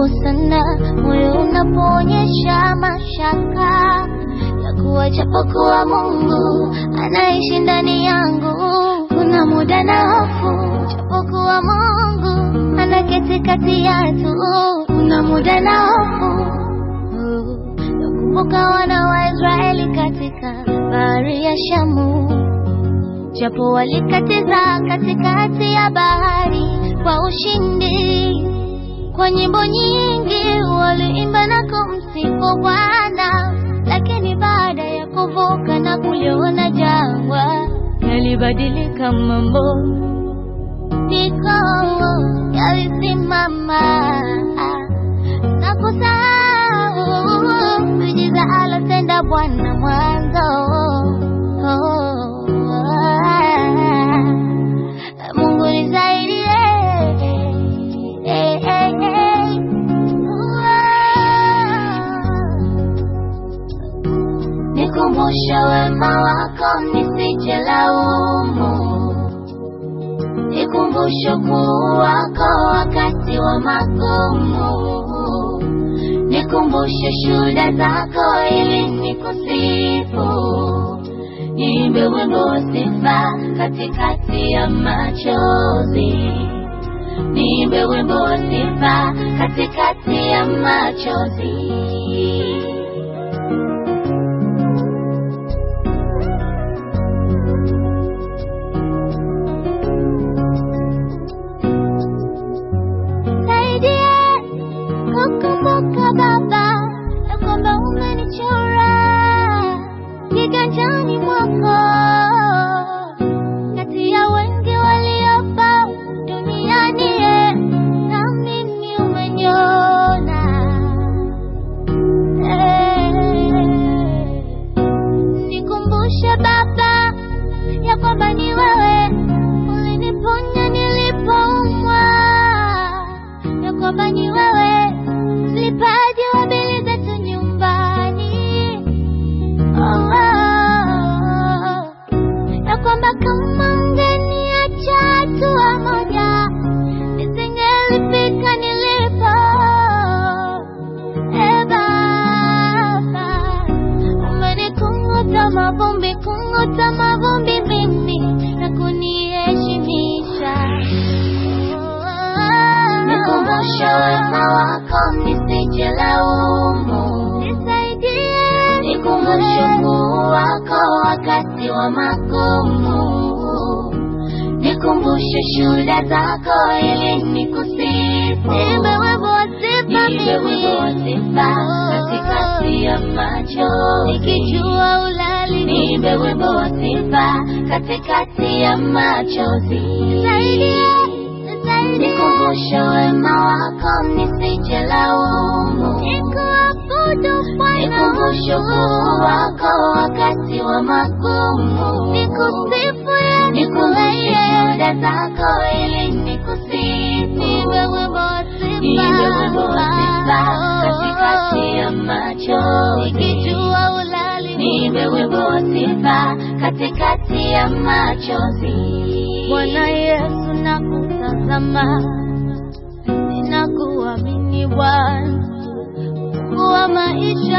nguvu sana moyo unapoonyesha mashaka ya kuwa japokuwa Mungu anaishi ndani yangu. Kuna muda na hofu japokuwa Mungu anaketi kati yetu. Kuna muda na hofu nakumbuka wana wa Israeli katika bahari ya Shamu, japo walikatiza katikati ya bahari kwa ushindi. Kwa nyimbo nyingi waliimba na kumsifu Bwana, lakini baada ya kuvuka na kuliona jangwa yalibadilika mambo. Niko yalisimama na kusahau miujiza alotenda Bwana mwanzo. Mungu nisaidie, nikumbushe wema wako nisije laumu. Nikumbushe ukuu wako wakati wa magumu. Nikumbushe shuhuda zako ili nikusifu. Niimbe wimbo wa sifa katikati ya machozi. Niimbe wimbo wa sifa katikati ya machozi. Kukumbuka Baba ya kwamba umenichora kiganjani mwako, kati ya wengi waliopo duniani, na mimi umeniona. Nikumbushe Baba ya kwamba ni wewe uliniponya nilipoumwa, ya kwamba ni wewe mlipaji wa bili zetu nyumbani. Ya kwamba kama ungeniacha hatua moja nisingelifika nilipo. Baba, umenikunguta mavumbi mimi na kuniheshimisha. Nikumbushe wema wako nisije laumu. Nisaidie, nikumbushe ukuu wako wakati wa magumu. Nikumbushe shuhuda zako ili nikusifu. Niimbe wimbo wa sifa katikati ya machozi. Nikijua ulali, niimbe wimbo wa sifa katikati ya machozi. Nisaidie, nikumbushe wema wako nisije laumu. Nikuabudu Bwana, nikumbushe ukuu wako wakati wa magumu. Nikusifu Yesu, nikumbushe shuhuda zako ili nikusifu. Niimbe wimbo wa sifa katikati ya machozi. Nikijua ulali, niimbe wimbo wa sifa katikati ya machozi. Bwana Yesu nakutazama, ninakuamini Bwana, Mungu wa maisha